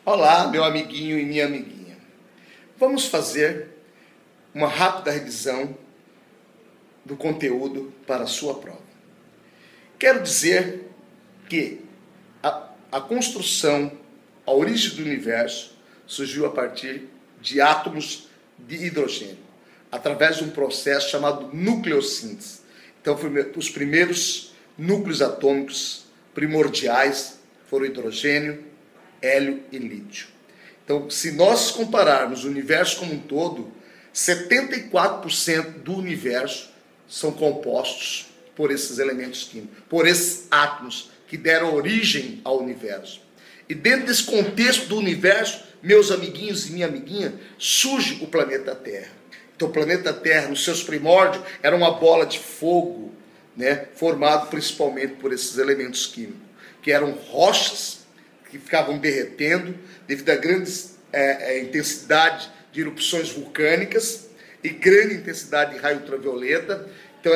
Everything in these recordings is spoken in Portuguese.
Olá, meu amiguinho e minha amiguinha. Vamos fazer uma rápida revisão do conteúdo para a sua prova. Quero dizer que a construção, a origem do universo surgiu a partir de átomos de hidrogênio, através de um processo chamado nucleossíntese. Então, os primeiros núcleos atômicos primordiais foram hidrogênio, hélio e lítio. Então, se nós compararmos o universo como um todo, 74% do universo são compostos por esses elementos químicos, por esses átomos que deram origem ao universo. E dentro desse contexto do universo, meus amiguinhos e minha amiguinha, surge o planeta Terra. Então, o planeta Terra, nos seus primórdios, era uma bola de fogo, né, formado principalmente por esses elementos químicos, que eram rochas que ficavam derretendo devido à grande intensidade de erupções vulcânicas e grande intensidade de raio ultravioleta. Então,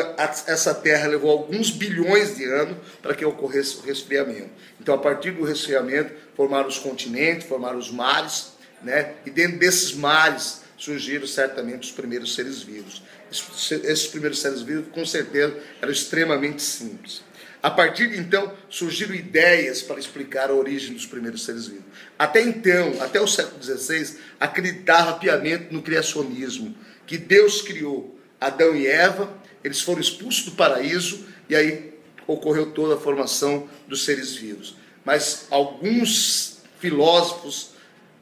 essa Terra levou alguns bilhões de anos para que ocorresse o resfriamento. Então, a partir do resfriamento, formaram os continentes, formaram os mares, né? E dentro desses mares surgiram certamente os primeiros seres vivos. Esses primeiros seres vivos, com certeza, eram extremamente simples. A partir de então, surgiram ideias para explicar a origem dos primeiros seres vivos. Até então, até o século XVI, acreditava piamente no criacionismo, que Deus criou Adão e Eva, eles foram expulsos do paraíso e aí ocorreu toda a formação dos seres vivos. Mas alguns filósofos,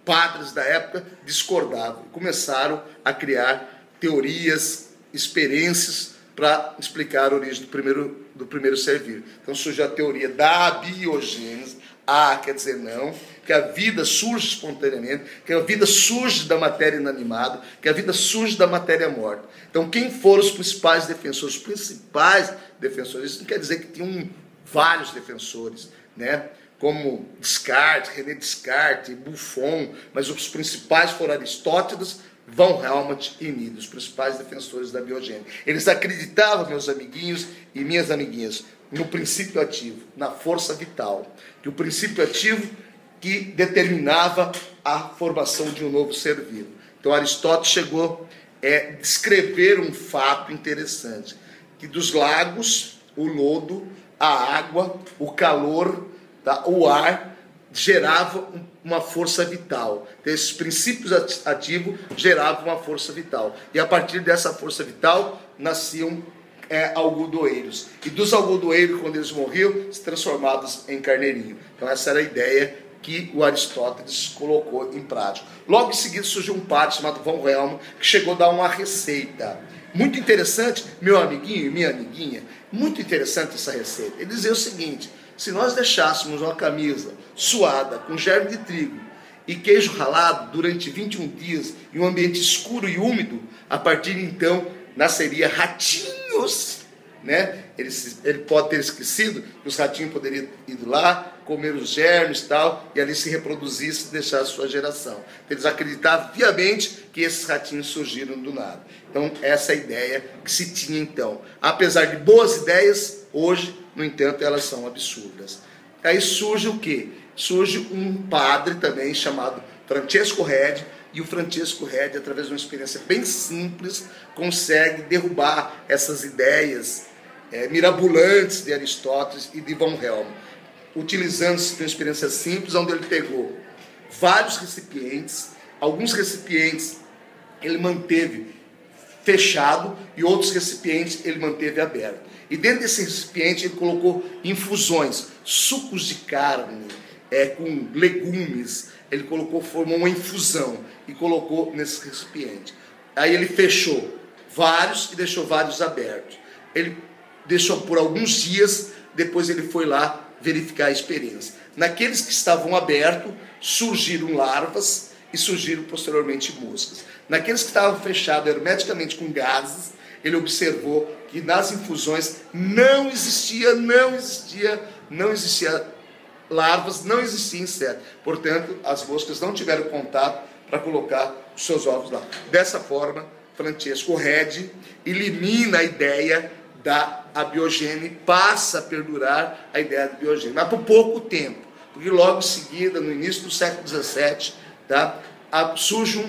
padres da época, discordavam e começaram a criar teorias, experiências para explicar a origem do primeiro ser vivo. Então surgiu a teoria da abiogênese, quer dizer não, que a vida surge espontaneamente, que a vida surge da matéria inanimada, que a vida surge da matéria morta. Então quem foram os principais defensores? Os principais defensores, isso não quer dizer que tinham vários defensores, né? Como Descartes, René Descartes, Buffon, mas os principais foram Aristóteles, von Helmont e Nietzsche, os principais defensores da biogênese. Eles acreditavam, meus amiguinhos e minhas amiguinhas, no princípio ativo, na força vital, que o princípio ativo que determinava a formação de um novo ser vivo. Então Aristóteles chegou a descrever um fato interessante, que dos lagos, o lodo, a água, o calor, o ar gerava uma força vital. Então, esses princípios ativos geravam uma força vital. E a partir dessa força vital nasciam algodoeiros. E dos algodoeiros, quando eles morriam, se transformados em carneirinho. Então essa era a ideia que o Aristóteles colocou em prática. Logo em seguida surgiu um padre chamado von Helmont, que chegou a dar uma receita. Muito interessante, meu amiguinho e minha amiguinha, muito interessante essa receita. Ele dizia o seguinte: se nós deixássemos uma camisa suada com germe de trigo e queijo ralado durante 21 dias em um ambiente escuro e úmido, a partir de então nasceria ratinhos, né? Ele pode ter esquecido que os ratinhos poderiam ir lá, comer os germes e tal, e ali se reproduzisse e deixar a sua geração. Eles acreditavam viamente que esses ratinhos surgiram do nada. Então, essa é a ideia que se tinha então. Apesar de boas ideias, hoje, no entanto, elas são absurdas. Aí surge o quê? Surge um padre também chamado Francesco Redi, e o Francesco Redi, através de uma experiência bem simples, consegue derrubar essas ideias mirabolantes de Aristóteles e de von Helmont, utilizando-se de uma experiência simples, onde ele pegou vários recipientes, alguns recipientes ele manteve fechado e outros recipientes ele manteve aberto. E dentro desse recipiente ele colocou infusões, sucos de carne, com legumes, ele formou uma infusão e colocou nesse recipiente. Aí ele fechou vários e deixou vários abertos. Ele deixou por alguns dias, depois ele foi lá verificar a experiência. Naqueles que estavam abertos, surgiram larvas e surgiram posteriormente moscas. Naqueles que estavam fechados hermeticamente com gases, ele observou que nas infusões não existia larvas, não existia inseto. Portanto, as moscas não tiveram contato para colocar os seus ovos lá. Dessa forma, Francesco Redi elimina a ideia da abiogênese, passa a perdurar a ideia da biogênese, mas por pouco tempo. porque logo em seguida, no início do século XVII, tá, surge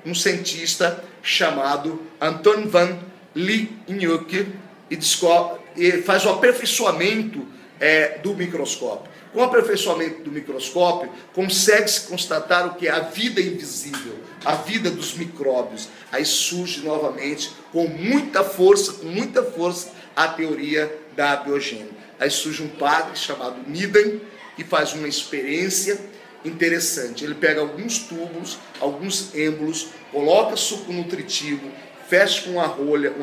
um cientista chamado Antoine van Leeuwenhoek e faz o aperfeiçoamento do microscópio. Com o aperfeiçoamento do microscópio, consegue-se constatar o que é a vida invisível, a vida dos micróbios. Aí surge novamente, com muita força, a teoria da abiogênese. Aí surge um padre chamado Needham, que faz uma experiência interessante. Ele pega alguns túbulos, alguns êmbolos, coloca suco nutritivo, fecha com uma rolha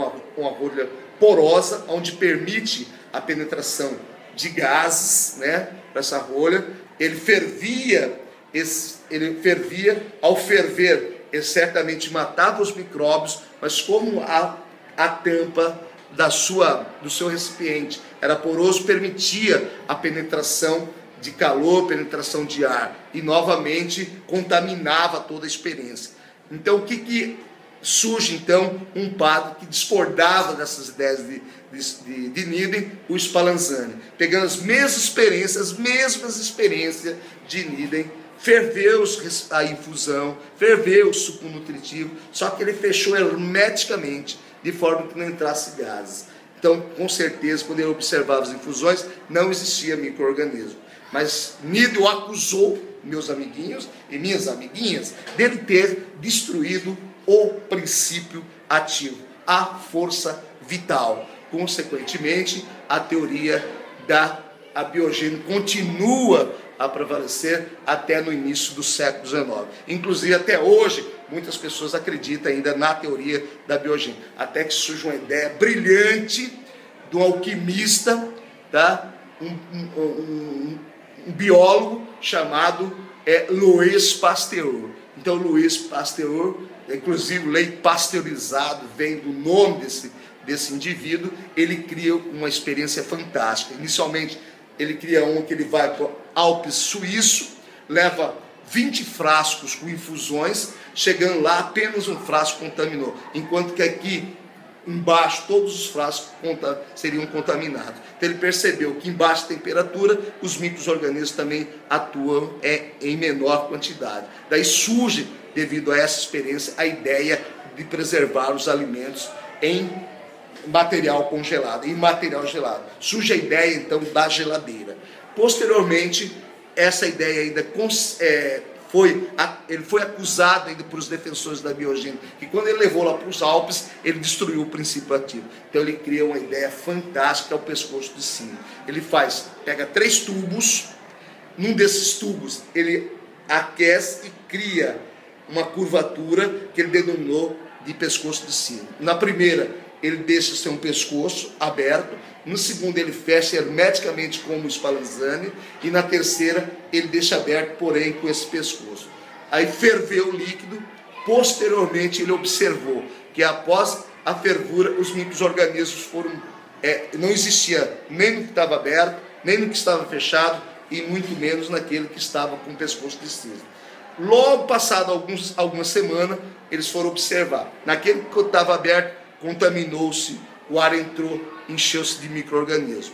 porosa, onde permite a penetração de gases, né, para essa rolha. Ele fervia, ao ferver, ele certamente matava os micróbios, mas como a tampa do seu recipiente era poroso, permitia a penetração de calor, penetração de ar, e novamente contaminava toda a experiência. Então, o que surge então um padre que discordava dessas ideias de Needham, o Spallanzani, pegando as mesmas experiências de Needham, ferveu a infusão, ferveu o suco nutritivo, só que ele fechou hermeticamente, de forma que não entrasse gases. Então, com certeza, quando ele observava as infusões, não existia micro-organismo. Mas Needham o acusou, meus amiguinhos e minhas amiguinhas, dele ter destruído o princípio ativo, a força vital. Consequentemente, a teoria da abiogênese continua a prevalecer até no início do século XIX. Inclusive, até hoje, muitas pessoas acreditam ainda na teoria da abiogênese. Até que surge uma ideia brilhante de um alquimista, tá? um biólogo chamado Louis Pasteur. Então, Louis Pasteur, inclusive leite pasteurizado, vem do nome desse indivíduo. Ele cria uma experiência fantástica. Inicialmente, ele cria que ele vai para o Alpes suíço, leva 20 frascos com infusões, chegando lá, apenas um frasco contaminou, enquanto que aqui embaixo todos os frascos seriam contaminados. Então ele percebeu que em baixa temperatura os micro-organismos também atuam em menor quantidade. Daí surge, devido a essa experiência, a ideia de preservar os alimentos em material congelado, em material gelado. Surge a ideia então da geladeira. Posteriormente, essa ideia ainda ele foi acusado ainda por os defensores da abiogênese, que quando ele levou lá para os Alpes, ele destruiu o princípio ativo. Então ele cria uma ideia fantástica ao pescoço de cima. Ele pega 3 tubos, num desses tubos ele aquece e cria uma curvatura que ele denominou de pescoço de cima. Na primeira, ele deixa ser um pescoço aberto. No segundo, ele fecha hermeticamente como o Spallanzani. E na terceira, ele deixa aberto, porém, com esse pescoço. Aí ferveu o líquido. Posteriormente, ele observou que após a fervura, os micro-organismos foram... não existia nem no que estava aberto, nem no que estava fechado, e muito menos naquele que estava com o pescoço de cima. Logo passado algumas semanas, eles foram observar. Naquele que estava aberto, contaminou-se, o ar entrou, encheu-se de micro-organismos.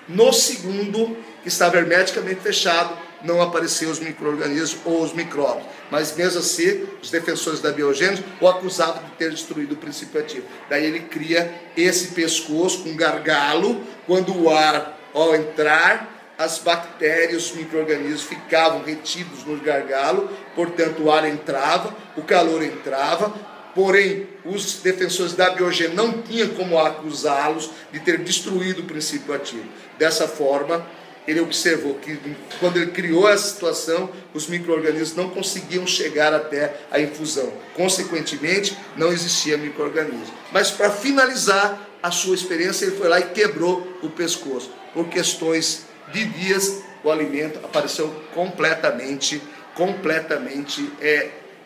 No segundo, que estava hermeticamente fechado, não apareceram os micro-organismos ou os micróbios. Mas mesmo assim, os defensores da abiogênese o acusavam de ter destruído o princípio ativo. Daí ele cria esse pescoço com gargalo. Quando o ar, ao entrar, as bactérias, os micro-organismos ficavam retidos no gargalo, portanto o ar entrava, o calor entrava. Porém, os defensores da abiogênese não tinham como acusá-los de ter destruído o princípio ativo. Dessa forma, ele observou que quando ele criou essa situação, os micro-organismos não conseguiam chegar até a infusão. Consequentemente, não existia micro-organismo. Mas para finalizar a sua experiência, ele foi lá e quebrou o pescoço. Por questões de dias, o alimento apareceu completamente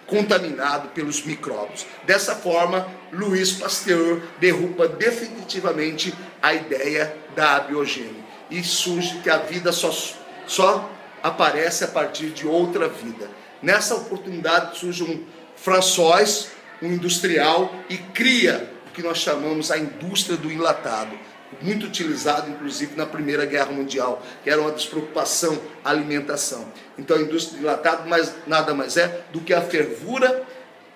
contaminado pelos micróbios. Dessa forma, Louis Pasteur derruba definitivamente a ideia da abiogênese. E surge que a vida só aparece a partir de outra vida. Nessa oportunidade surge um François, um industrial, e cria o que nós chamamos a indústria do enlatado. muito utilizado, inclusive, na Primeira Guerra Mundial, que era uma despreocupação a alimentação. Então, a indústria de enlatado nada mais é do que a fervura,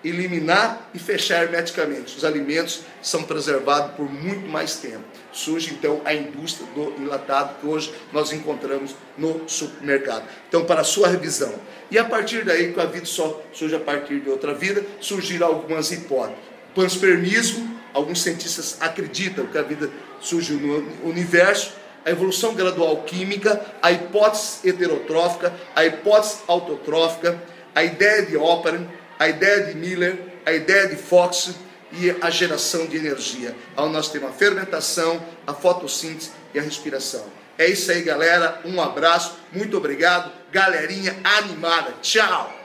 eliminar e fechar hermeticamente. Os alimentos são preservados por muito mais tempo. Surge, então, a indústria do enlatado, que hoje nós encontramos no supermercado. Então, para a sua revisão. E a partir daí, que a vida só surge a partir de outra vida, surgiram algumas hipóteses. Panspermismo, alguns cientistas acreditam que a vida surgiu no universo, a evolução gradual química, a hipótese heterotrófica, a hipótese autotrófica, a ideia de Oparin, a ideia de Miller, a ideia de Fox e a geração de energia. Onde nós temos a fermentação, a fotossíntese e a respiração. É isso aí, galera. Um abraço, muito obrigado. Galerinha animada. Tchau!